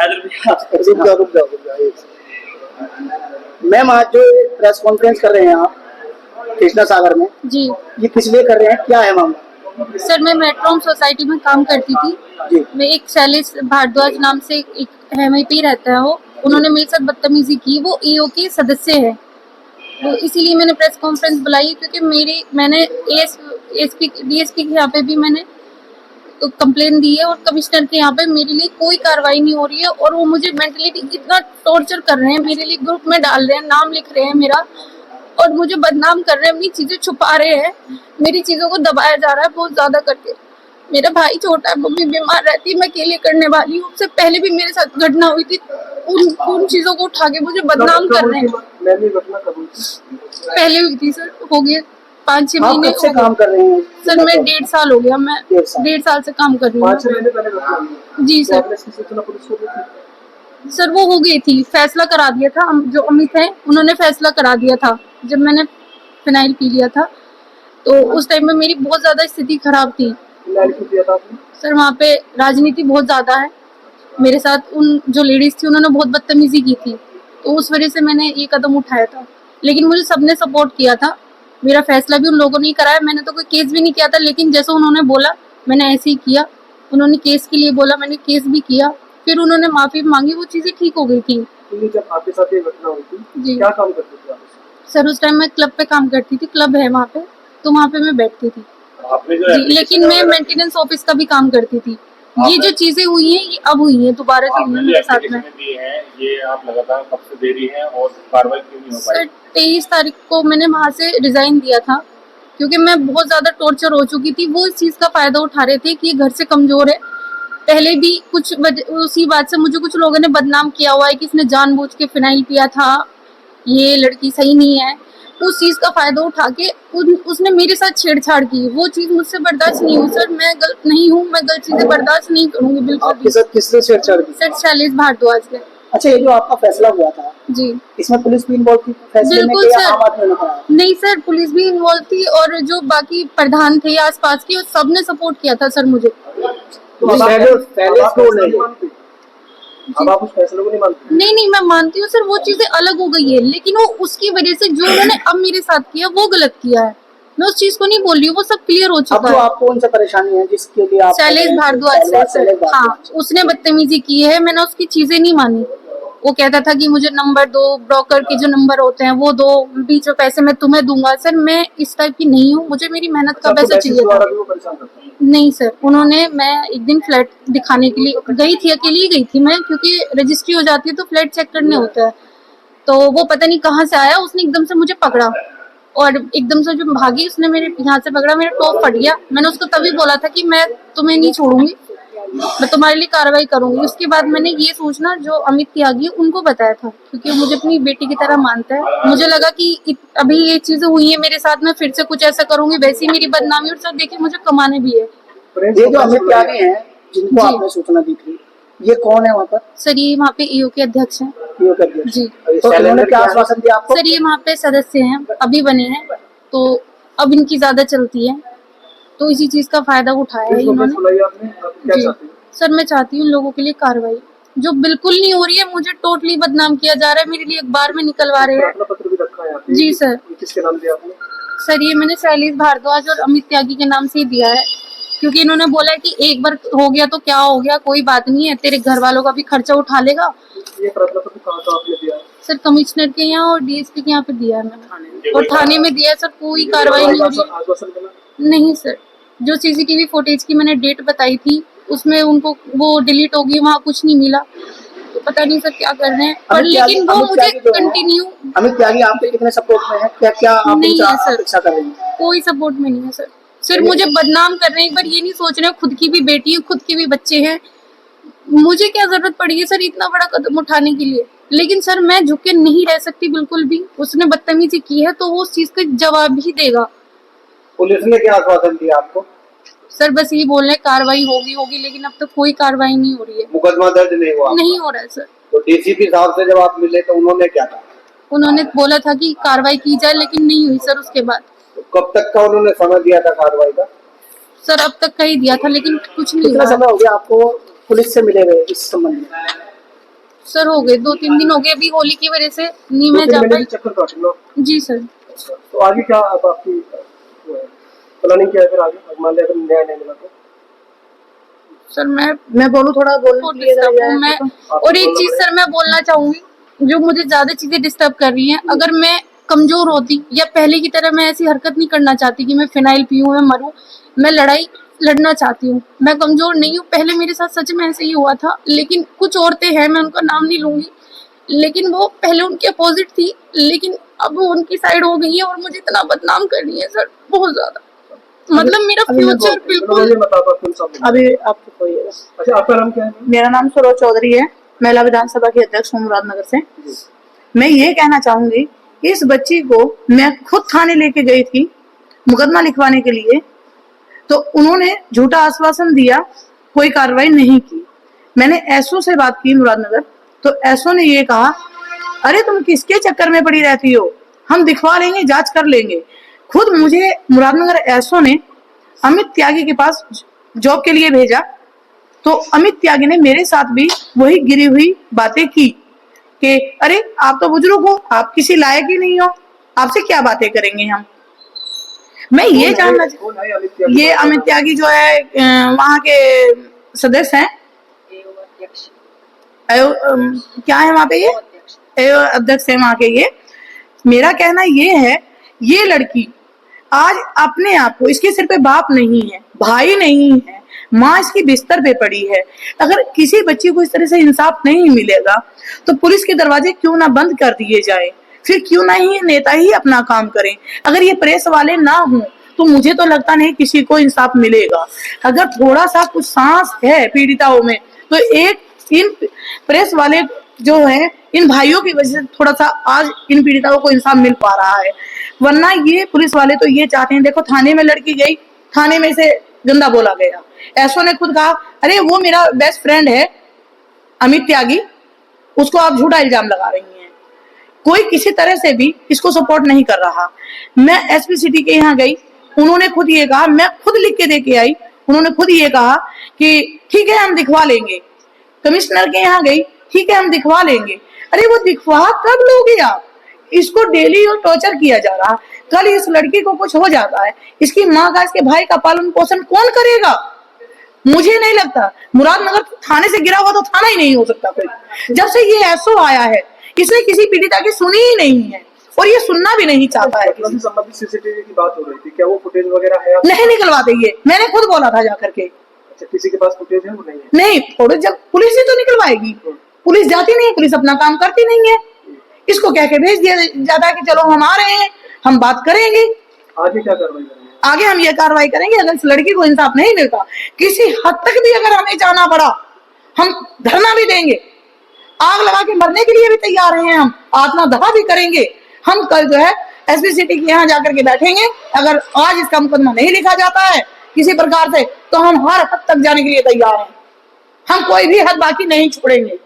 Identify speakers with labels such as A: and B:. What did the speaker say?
A: रुक जाओ। मैम आज जो प्रेस कॉन्फ्रेंस कर रहे हैं आप कृष्णा सागर में,
B: जी
A: ये किस लिए कर रहे हैं, क्या है मामला?
B: सर, मैं मेट्रोम सोसाइटी में काम करती थी।
A: जी
B: मैं एक शैलेश भारद्वाज नाम से एक एमआईपी रहता है, वो उन्होंने मेरे साथ बदतमीजी की। वो ईओ के सदस्य है, तो इसीलिए मैंने प्रेस कॉन्फ्रेंस बुलाई, क्योंकि मैंने डीएसपी के यहाँ पे भी मैंने तो कंप्लेन दी है, और कमिश्नर के यहाँ पे मेरे लिए कोई कार्रवाई नहीं हो रही है। और वो मुझे मेंटली इतना टॉर्चर कर रहे हैं, मेरे लिए ग्रुप में डाल रहे हैं, नाम लिख रहे हैं मेरा, और मुझे बदनाम कर रहे हैं, अपनी चीजें छुपा रहे हैं, मेरी चीजों को दबाया जा रहा है बहुत ज्यादा करके। मेरा भाई छोटा है, मम्मी बीमार रहती है, मैं अकेले करने वाली हूँ। उससे पहले भी मेरे साथ घटना हुई थी, उन चीजों को उठा के मुझे बदनाम कर रहे हैं। पहले हुई थी सर, हो गए 5-6 महीने
A: से काम कर रहे हैं
B: सर। मैं 1.5 साल हो गया, मैं 1.5 साल से काम कर रही हूँ। जी सर। सर वो हो गई थी, फैसला करा दिया था, जो अमित है उन्होंने फैसला करा दिया था। जब मैंने फिनाइल पी लिया था तो उस टाइम में मेरी बहुत ज्यादा स्थिति खराब थी। सर वहाँ पे राजनीति बहुत ज्यादा है, मेरे साथ उन जो लेडीज थी उन्होंने बहुत बदतमीजी की थी, तो उस वजह से मैंने ये कदम उठाया था। लेकिन मुझे सबने सपोर्ट किया था, मेरा फैसला भी उन लोगों ने कराया। मैंने तो कोई केस भी नहीं किया था, लेकिन जैसे उन्होंने बोला मैंने ऐसे ही किया। उन्होंने केस के लिए बोला, मैंने केस भी किया, फिर उन्होंने माफी मांगी, वो चीजें ठीक हो गई थी।
A: जब आपके साथ ये घटना हुई थी
B: जी
A: क्या काम करते थे आप?
B: सर उस टाइम मैं क्लब पे काम करती थी, क्लब है वहाँ पे, तो वहाँ पे मैं बैठती थी जी। लेकिन मैं मेंटेनेंस ऑफिस का भी काम करती थी। ये जो चीजें हुई हैं ये अब हुई हैं, दोबारा से हुई हैं मेरे साथ में।
C: ये आप लगातार कब से दे रही हैं और कार्रवाई क्यों नहीं हो पाई?
B: सर 23 तारीख को मैंने वहाँ से रिजाइन दिया था, क्योंकि मैं बहुत ज्यादा टॉर्चर हो चुकी थी। वो इस चीज का फायदा उठा रहे थे कि ये घर से कमजोर है। पहले भी उसी बात से मुझे कुछ लोगों ने बदनाम किया हुआ है कि इसने जानबूझ के फिनाइल पिया था, ये लड़की सही नहीं है। उस चीज का फायदा उठा के उसने मेरे साथ छेड़छाड़ की। वो चीज मुझसे बर्दाश्त नहीं हुई सर, मैं गलत नहीं हूँ, मैं गलत चीजें बर्दाश्त नहीं करूंगी बिल्कुल भी।
A: किससे छेड़छाड़ की?
B: सर शैलेश भारद्वाज ने।
A: अच्छा, ये जो आपका फैसला हुआ था
B: जी
A: इसमें पुलिस भी इन्वॉल्व थी फैसले में
B: बिल्कुल
A: कि
B: सर।
A: आम आदमी ने कराया?
B: नहीं सर, पुलिस भी इन्वॉल्व थी, और जो बाकी प्रधान थे आसपास के, सबने सपोर्ट किया था सर मुझे।
A: तो अब आप उस फैसले को नहीं मानते?
B: नहीं, मैं मानती हूँ सर, वो चीजें अलग हो गई है, लेकिन वो उसकी वजह से जो उन्होंने अब मेरे साथ किया वो गलत किया है। मैं उस चीज को नहीं बोल रही हूँ, वो सब क्लियर हो चुका है।
A: आपको उनसे परेशानी है जिसके लिए आप?
B: शैलेश भारद्वाज सर, हाँ, उसने बदतमीजी की है, मैंने उसकी चीजें नहीं मानी। वो कहता था कि मुझे नंबर दो, ब्रोकर के जो नंबर होते हैं वो दो, बीच में पैसे मैं तुम्हें दूंगा। सर मैं इस टाइप की नहीं हूँ, मुझे मेरी मेहनत का पैसा चाहिए था। नहीं सर, उन्होंने, मैं एक दिन फ्लैट दिखाने के लिए गई थी, अकेली गई थी मैं, क्योंकि रजिस्ट्री हो जाती है तो फ्लैट चेक करने होता है। तो वो पता नहीं कहाँ से आया, उसने एकदम से मुझे पकड़ा, और एकदम से जो भागी उसने मेरे यहाँ से पकड़ा, मेरा टॉप फट गया। मैंने उसको तभी बोला था कि मैं तुम्हें नहीं छोड़ूंगी, मैं तुम्हारे लिए कार्रवाई करूंगी। उसके बाद मैंने ये सोचना जो अमित त्यागी उनको बताया था, क्योंकि वो मुझे अपनी बेटी की तरह मानता है। मुझे लगा कि अभी ये चीजें हुई है मेरे साथ में, फिर से कुछ ऐसा करूंगी, वैसी मेरी बदनामी, और सब देखिए मुझे कमाने भी है।
A: ये जो अमित त्यागी हैं जिनको आपने सूचना दी थी, ये कौन है वहाँ पर?
B: सर ये वहाँ पे ईओ के अध्यक्ष हैं जी।
A: तो इन्होंने क्या आश्वासन दिया आपको?
B: सर ये वहाँ पे सदस्य हैं, अभी बने हैं, तो अब इनकी ज्यादा चलती है, तो इसी चीज का फायदा उठाया है इन्होंने जी। सर मैं चाहती हूँ लोगों के लिए कार्रवाई, जो बिल्कुल नहीं हो रही है। मुझे टोटली बदनाम किया जा रहा है, मेरे लिए अखबार में निकलवा रहे हैं जी सर।
A: किसके नाम दिया आपने?
B: सर ये मैंने शैलेश भारद्वाज और अमित त्यागी के नाम से ही दिया है, क्योंकि इन्होंने बोला है कि एक बार हो गया तो क्या हो गया, कोई बात नहीं है, तेरे घर वालों का भी खर्चा उठा लेगा।
A: ये प्रश्न पत्र कहाँ आपने दिया?
B: सर कमिश्नर के यहाँ और डीएसपी के यहाँ पे दिया है मैंने, और थाने में दिया है सर, कोई कार्रवाई नहीं हो रही। नहीं सर, जो सीसीटीवी फुटेज की मैंने डेट बताई थी उसमें उनको वो डिलीट होगी, वहाँ कुछ नहीं मिला, तो पता नहीं सर क्या कर रहे हैं, पर लेकिन वो मुझे कंटिन्यू।
A: अमित त्यागी आपके कितने सपोर्ट में है? क्या आप
B: नहीं है सर,
A: अपेक्षा कर रही हैं?
B: कोई सपोर्ट में नहीं है सर, सिर्फ मुझे बदनाम कर रहे हैं। एक बार ये नहीं सोच रहे, खुद की भी बेटी है, खुद के भी बच्चे हैं, मुझे क्या जरूरत पड़ी है सर इतना बड़ा कदम उठाने के लिए। लेकिन सर मैं झुके नहीं रह सकती बिल्कुल भी, उसने बदतमीजी की है तो वो उस चीज का जवाब ही देगा।
A: पुलिस ने क्या आश्वासन दिया आपको?
B: सर बस ये बोल रहे कार्रवाई होगी, लेकिन अब तक कोई कार्रवाई नहीं हो रही है।
A: मुकदमा दर्ज नहीं हुआ?
B: नहीं हो रहा है सर।
A: तो डीसीपी साहब से जब आप मिले तो उन्होंने क्या कहा?
B: उन्होंने बोला था कि कार्रवाई की जाए, लेकिन नहीं हुई सर उसके बाद।
A: तो कब तक का उन्होंने समय दिया था कार्रवाई का?
B: सर अब तक का ही दिया था, लेकिन कुछ नहीं
A: कितना
B: हुआ।
A: समय हो गया आपको पुलिस से मिले हुए इस संबंध में?
B: सर हो गए 2-3 दिन हो गए, अभी होली की वजह से नहीं मैं जा पाई।
D: चक्कर काट लो।
B: जी सर।
D: तो आगे क्या अब आपकी प्लानिंग क्या है फिर आगे, मान लिया अगर न्याय नहीं मिला तो?
B: सर
A: मैं बोलूँ थोड़ा बोलने के लिए
B: तो मैं और एक चीज सर मैं बोलना चाहूंगी, जो मुझे ज्यादा चीजें डिस्टर्ब कर रही हैं, अगर मैं कमजोर होती या पहले की तरह मैं ऐसी हरकत नहीं करना चाहती कि मैं फिनाइल पीऊं मैं मरूं, मैं लड़ाई लड़ना चाहती हूँ, मैं कमजोर नहीं हूँ। पहले मेरे साथ सच में ऐसे ही हुआ था, लेकिन कुछ औरतें हैं, मैं उनका नाम नहीं लूंगी, लेकिन वो पहले उनके अपोजिट थी, लेकिन अब वो उनकी साइड हो गई है और मुझे इतना बदनाम कर रही है सर, बहुत ज्यादा। मतलब मेरा फ्यूचर बिल्कुल।
A: अभी आपको कोई।
D: अच्छा, आपका नाम क्या है?
A: मेरा नाम सरोज चौधरी है, महिला विधानसभा की अध्यक्ष हूँ मुरादनगर से। मैं ये कहना चाहूंगी, इस बच्ची को मैं खुद थाने लेके गई थी मुकदमा लिखवाने के लिए, तो उन्होंने झूठा आश्वासन दिया, कोई कार्रवाई नहीं की। मैंने एसओ से बात की मुरादनगर, तो एसओ ने ये कहा, अरे तुम किसके चक्कर में पड़ी रहती हो, हम दिखवा लेंगे, जांच कर लेंगे। खुद मुझे मुरादनगर एसओ ने अमित त्यागी के पास जॉब के लिए भेजा, तो अमित त्यागी ने मेरे साथ भी वही गिरी हुई बातें की कि अरे आप तो बुजुर्ग हो, आप किसी लायक ही नहीं हो, आपसे क्या बातें करेंगे हम। मैं ये जानना, ये अमित त्यागी जो है वहाँ के सदस्य हैं, क्या है वहाँ पे, ये अध्यक्ष है वहाँ के। ये मेरा कहना ये है, ये लड़की आज अपने आप को, इसके सिर पे बाप नहीं है, भाई नहीं है, माँ इसकी बिस्तर पे पड़ी है। अगर किसी बच्ची को इस तरह से इंसाफ नहीं मिलेगा तो पुलिस के दरवाजे क्यों ना बंद कर दिए जाए, फिर क्यों ना ही नेता ही अपना काम करें। अगर ये प्रेस वाले ना हो तो मुझे तो लगता नहीं किसी को इंसाफ मिलेगा। अगर थोड़ा सा कुछ सांस है पीड़िताओं में, तो एक इन प्रेस वाले जो है, इन भाइयों की वजह से थोड़ा सा आज इन पीड़िताओं को इंसाफ मिल पा रहा है, वरना ये पुलिस वाले तो ये चाहते हैं। देखो थाने में लड़की गई, थाने में से गंदा बोला गया, एसओ ने खुद कहा अरे वो मेरा बेस्ट फ्रेंड है अमित त्यागी, उसको आप झूठा इल्जाम लगा रही हैं। कोई किसी तरह से भी इसको सपोर्ट नहीं कर रहा। मैं एसपी सिटी के यहाँ गई, उन्होंने खुद ये कहा, मैं खुद लिख के दे के आई, उन्होंने खुद ये कहा कि ठीक है हम दिखवा लेंगे। कमिश्नर के यहाँ गई, ठीक है हम दिखवा लेंगे। अरे वो दिखवा कब लोगे आप, इसको डेली और टॉर्चर किया जा रहा। कल इस लड़की को कुछ हो जाता है, इसकी माँ का, इसके भाई का पालन पोषण कौन करेगा। मुझे नहीं लगता, मुरादनगर थाने से गिरा हुआ तो थाना ही नहीं हो सकता कोई। जब से ये एसओ आया है, इसने किसी पीड़िता की सुनी ही नहीं है और ये सुनना भी नहीं चाहता है।
D: संबंधित सीसीटीवी की बात हो रही थी, क्या वो फुटेज वगैरह है?
A: नहीं निकलवाते ये, मैंने खुद बोला था जाकर के।
D: अच्छा, किसी के पास फुटेज है? वो नहीं है।
A: नहीं, थोड़े जब पुलिस ही तो निकलवाएगी, पुलिस जाती नहीं, पुलिस अपना काम करती नहीं है। इसको कह के भेज दिया जाता है कि चलो हम आ रहे हैं, हम बात करेंगे।
D: आगे क्या कार्रवाई करेंगे?
A: आगे हम ये कार्रवाई करेंगे, अगर इस लड़की को इंसाफ नहीं मिलता, किसी हद तक भी अगर हमें जाना पड़ा, हम धरना भी देंगे, आग लगा के मरने के लिए भी तैयार हैं, हम आत्मदाह भी करेंगे। हम कल जो है एसपी सिटी के यहाँ जाकर के बैठेंगे। अगर आज इसका मुकदमा नहीं लिखा जाता है किसी प्रकार से, तो हम हर हद तक जाने के लिए तैयार हैं। हम कोई भी हद बाकी नहीं छोड़ेंगे।